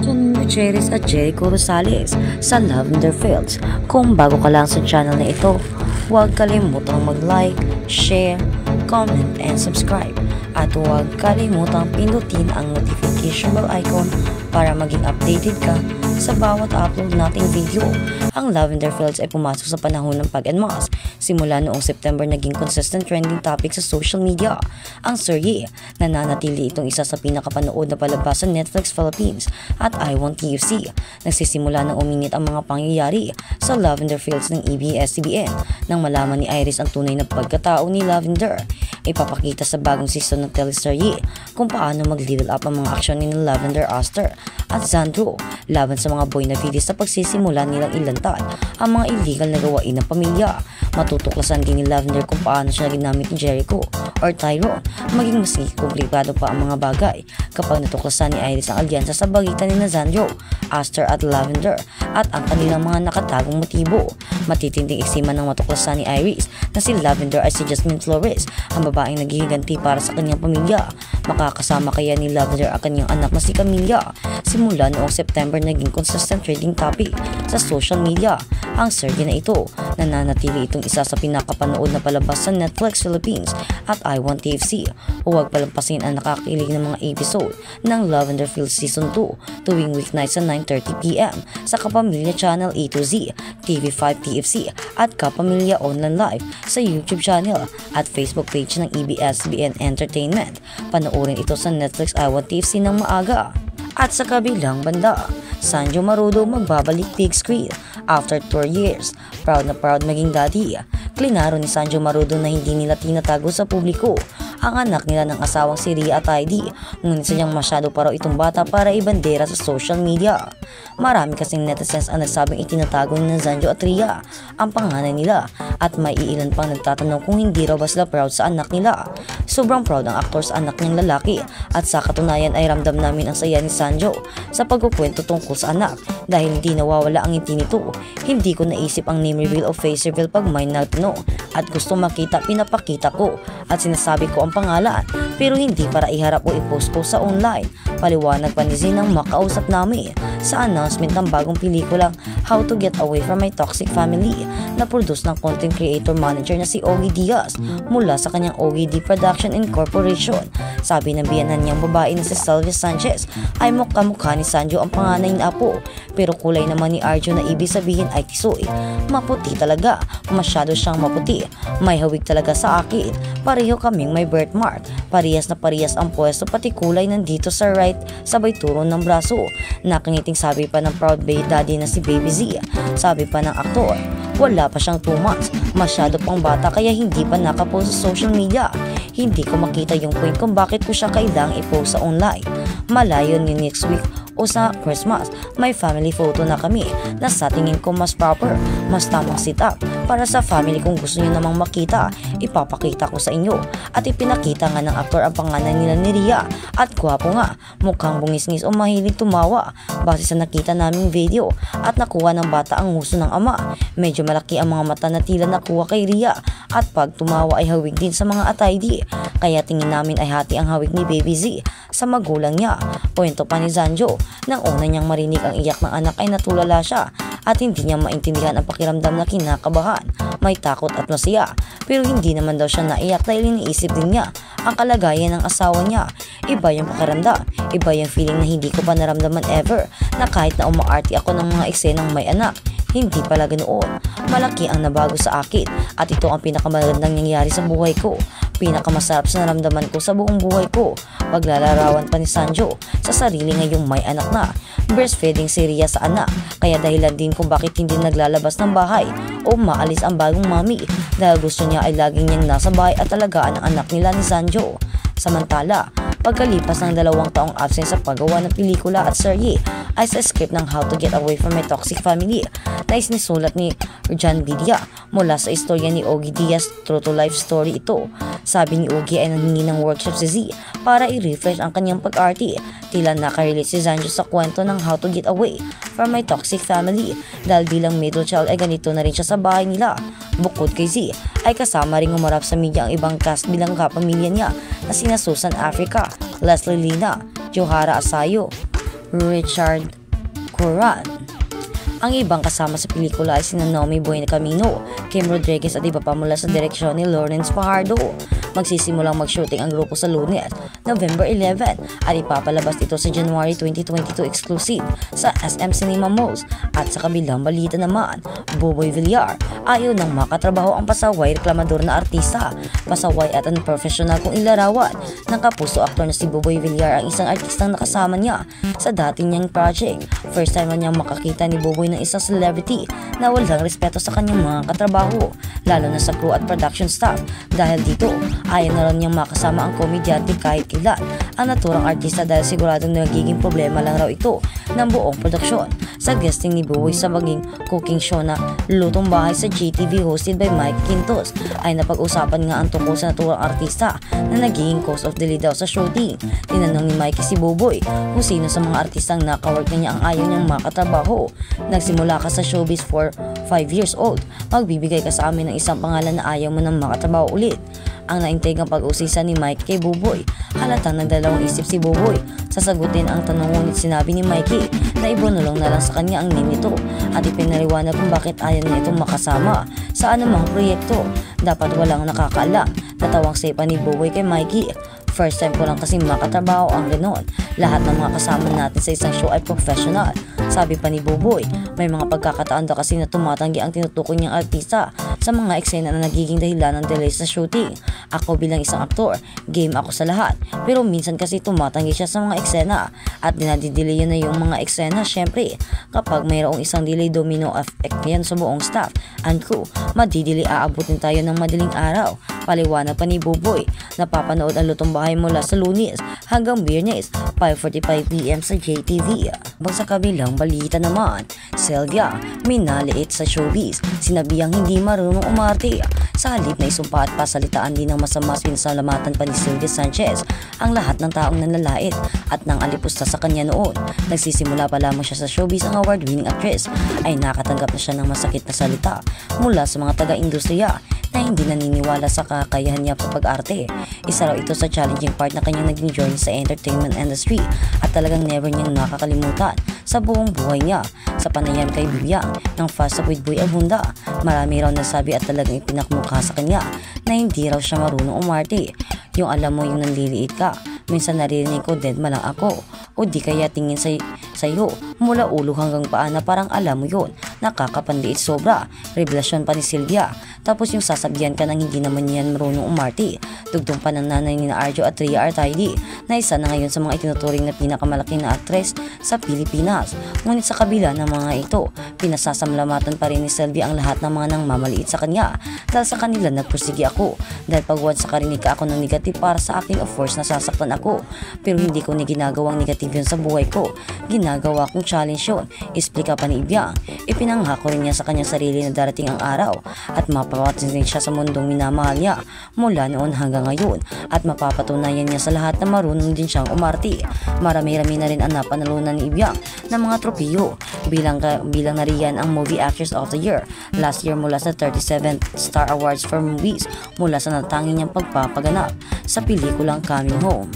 Kung Cheris at Jericho Rosales sa Lavender Fields. Kung bago ka lang sa channel na ito, huwag kalimutang mag-like, share, comment, and subscribe. At huwag kalimutang pindutin ang notification bell icon para maging updated ka sa bawat upload nating video. Ang Lavender Fields ay pumasok sa panahon ng pag-enmas. Simula noong September naging consistent trending topic sa social media. Ang serye, nananatili itong isa sa pinakapanood na palabas sa Netflix Philippines at iWantTFC. Nagsisimula ng uminit ang mga pangyayari sa Lavender Fields ng ABS-CBN nang malaman ni Iris ang tunay na pagkatao ni Lavender. Ipapakita sa bagong season ng teleserye kung paano mag-level up ang mga aksyon ni Lavender Aster at Sandro laban sa mga boy na bidis sa pagsisimula nilang ilantad ang mga illegal na gawain ng pamilya. Matutuklasan din ni Lavender kung paano siya ginamit ni Jericho or Tyrone maging mas komplikado pa ang mga bagay kapag natuklasan ni Iris ang alyansa sa pagitan ni Sandro, Aster at Lavender at ang kanilang mga nakatagong motibo. Matitinding eksima ng matuklasan ni Iris na si Lavender ay si Jasmine Flores, ang babaeng naghihiganti para sa kanyang pamilya. Makakasama kaya ni Lavender ang kanyang anak na si Camilla. Simula noong September naging consistent trending topic sa social media. Ang serye na ito, nananatili itong isa sa pinakapanood na palabas sa Netflix Philippines at iWantTFC. Huwag palampasin ang nakakilig ng mga episode ng Lavender Fields Season 2 tuwing weeknight sa 9:30 PM sa Kapamilya Channel A to Z, TV5 TFC at Kapamilya Online Live sa YouTube channel at Facebook page ng ABS-CBN Entertainment. Panoorin ito sa Netflix iWantTFC ng maaga. At sa kabilang banda, Sanjo Marudo magbabalik big screen after 4 years. Proud na proud maging daddy. Klinaro ni Sanjo Marudo na hindi nila tinatago sa publiko ang anak nila ng asawang si Ria at Heidi, ngunit sadyang masyado pa raw itong bata para ibandera sa social media. Marami kasing netizens ang nagsabing itinatago ni Sanjo at Ria ang panganay nila at may iilan pang nagtatanong kung hindi raw ba sila proud sa anak nila. Sobrang proud ang aktor sa anak niyang lalaki at sa katunayan ay ramdam namin ang saya ni Sanjo sa pagkukwento tungkol sa anak dahil hindi nawawala ang ngiti nito. Hindi ko naisip ang name reveal o face reveal pag may nagtanong at gusto makita pinapakita ko at sinasabi ko ang pangalan pero hindi para iharap o i-post ko sa online. Paliwanag pa ni Zin ang makausap namin sa announcement ng bagong pelikulang How to Get Away from My Toxic Family na produce ng content creator manager na si Ogie Diaz mula sa kanyang Ogie D Production Incorporation. Sabi ng biyanan niyang babae na si Sylvia Sanchez ay mukha ni Sanjo ang panganay na apo pero kulay naman ni Arjo na ibig sabihin ay tisoy. Maputi talaga, masyado siyang maputi, may hawig talaga sa akin, pareho kaming may birthmark, parehas na parehas ang pwesto pati kulay nandito sa right sabay turon ng braso. Nakangiting sabi pa ng proud baby daddy na si Baby Z. Sabi pa ng aktor, wala pa siyang 2 months, masyado pang bata kaya hindi pa nakapost sa social media. Hindi ko makita yung point kung bakit ko siya kailangang i-post sa online. Malayo ni next week o sa Christmas, may family photo na kami na sa tingin ko mas proper, mas tamang setup para sa family. Kung gusto niyo namang makita, ipapakita ko sa inyo. At ipinakita nga ng aktor ang pangalan nila ni Ria at gwapo nga, mukhang bungis-ngis o mahilig tumawa base sa nakita naming video at nakuha ng bata ang nguso ng ama. Medyo malaki ang mga mata na tila nakuha kay Ria at pag tumawa ay hawig din sa mga ataydi. Kaya tingin namin ay hati ang hawig ni Baby Z sa magulang niya. Kwento pa ni Sanjo, nang una niyang marinig ang iyak ng anak ay natulala siya at hindi niya maintindihan ang pakiramdam na kinakabahan, may takot at masaya. Pero hindi naman daw siya naiyak dahil iniisip din niya ang kalagayan ng asawa niya. Iba yung pakiramdam, iba yung feeling na hindi ko pa naramdaman ever na kahit na umaarte ako ng mga eksenang may anak. Hindi pala ganoon. Malaki ang nabago sa akin at ito ang pinakamagandang nangyari sa buhay ko. Pinakamasarap sa naramdaman ko sa buong buhay ko. Paglalarawan pa ni Sanjo sa sarili ngayong may anak na. Breastfeeding si Ria sa anak, kaya dahilan din kung bakit hindi naglalabas ng bahay o maalis ang bagong mami dahil gusto niya ay laging niyang nasa bahay at alagaan ang anak nila ni Sanjo. Samantala, pagkalipas ng 2 taong absence sa paggawa ng pelikula at serye ay sa script ng How to Get Away from My Toxic Family na isinisulat ni John Bidia mula sa istorya ni Ogie Diaz. True to life story ito. Sabi ni Ogie ay nanghingi ng workshop si Z para i-refresh ang kanyang pag-arte. Tila nakarelate si Sanjo sa kwento ng How to Get Away from My Toxic Family dahil bilang middle child ay ganito na rin siya sa bahay nila. Bukod kay Z ay kasama ring umarap sa media ang ibang cast bilang kapamilya niya na sina Susan Africa, Leslie Lina, Johara Asayo, Richard Curran. Ang ibang kasama sa pelikula ay sina Naomi Buenacamino, Kim Rodriguez at iba pa mula sa direksyon ni Lawrence Fajardo. Magsisimulang mag-shooting ang grupo sa Lunes, November 11 at ipapalabas ito sa January 2022 exclusive sa SM Cinema Malls. At sa kabilang balita naman, Boboy Villar ayaw nang makatrabaho ang pasaway reklamador na artista. Pasaway at unprofessional kung ilarawan ng kapuso aktor na si Boboy Villar ang isang artistang nakasama niya sa dating niyang project. First time na niyang makakita ni Boboy ng isang celebrity na walang respeto sa kanyang mga katrabaho, lalo na sa crew at production staff. Dahil dito, ayaw na rin niyang makasama ang komedyante kahit kailan ang naturang artista dahil siguradong nagiging problema lang raw ito ng buong produksyon. Sa guesting ni Boboy sa maging cooking show na Lutong Bahay sa GTV hosted by Mike Quintos ay napag-usapan nga ang tungkol sa naturang artista na nagiging cause of delay daw sa shooting. Tinanong ni Mikey si Boboy kung sino sa mga artistang nakawork na niya ang ayaw niyang makatrabaho. Nagsimula ka sa showbiz for 5 years old, magbibigay ka sa amin ng isang pangalan na ayaw mo nang makatrabaho ulit. Ang naintrigang pag-usisa ni Mike kay Boboy, halatang nagdalawang isip si Boboy. Sasagutin ang tanong, ngunit sinabi ni Mikey na ibunulong na lang sa kanya ang name nito at ipinaliwanag kung bakit ayaw niya itong makasama sa anumang proyekto. Dapat walang nakakaalam. Natawang sepa ni Boboy kay Mikey. First time ko lang kasi makatrabaho ang ganon. Lahat ng mga kasama natin sa isang show ay professional. Sabi pa ni Boboy, may mga pagkakataon daw kasi na tumatanggi ang tinutukoy niyang artista sa mga eksena na nagiging dahilan ng delay sa shooting. Ako bilang isang aktor, game ako sa lahat. Pero minsan kasi tumatanggi siya sa mga eksena at dinadidelay na yung mga eksena. Syempre, kapag mayroong isang delay, domino effect yan sa buong staff and crew. Madidili aabutin tayo ng madaling araw. Paliwanag pa ni Boboy, napapanood ang Lutong Bahay mula sa Lunes hanggang Biyernes, 5:45 PM sa JTV. Sa kabilang balita naman, Sylvia, minaliit sa showbiz, sinabihang hindi marunong umarte. Sa halip na isumpa at pasalitaan din ng masama, pinasalamatan pa ni Sylvia Sanchez ang lahat ng taong nanlalait at nang alipusta sa kanya noon. Nagsisimula pa lamang siya sa showbiz, ang award-winning actress ay nakatanggap na siya ng masakit na salita mula sa mga taga-industriya na hindi naniniwala sa kakayahan niya sa pag-arte. Isa raw ito sa challenging part na kanyang naging journey sa entertainment industry at talagang never niyang nakakalimutan sa buong buhay niya. Sa panayam kay Bibiang ng Fast Up with Boy Abunda, marami raw nasabi at talagang ipinakmukha sa kanya na hindi raw siya marunong umarte. Yung alam mo yung nanliliit ka, minsan naririnig ko dead man lang ako, o di kaya tingin sa'yo mula ulo hanggang paa na parang alam mo yun, nakakapanliit sobra. Revelasyon pa ni Sylvia. Tapos yung sasabihan ka ng hindi naman yan marunong umarte. Dugtong pa ng nanay ni Arjo at Rhea Artide na isa na ngayon sa mga itinuturing na pinakamalaking na aktres sa Pilipinas. Ngunit sa kabila ng mga ito, pinasasamlamatan pa rin ni Sylvia ang lahat ng mga nang mamaliit sa kanya. Dahil sa kanila nagpursige ako. Dahil pag once nakarinig ka ako ng negative para sa akin, of course nasasaktan ako. Pero hindi ko ni ginagawang negative yun sa buhay ko. Ginagawa kong challenge yun. Explica pa ni Ibiang. Ipinanghako rin niya sa kanyang sarili na darating ang araw at mapapatin siya sa mundong minamahal niya mula noon hanggang ngayon at mapapatunayan niya sa lahat na marunong din siyang umarte. Marami-rami na rin ang napanalunan ni Ibiang ng mga tropiyo bilang na riyan ang Movie Actress of the Year last year mula sa 37th Star Awards for Movies mula sa natanging niyang pagpapaganap sa pelikulang Coming Home.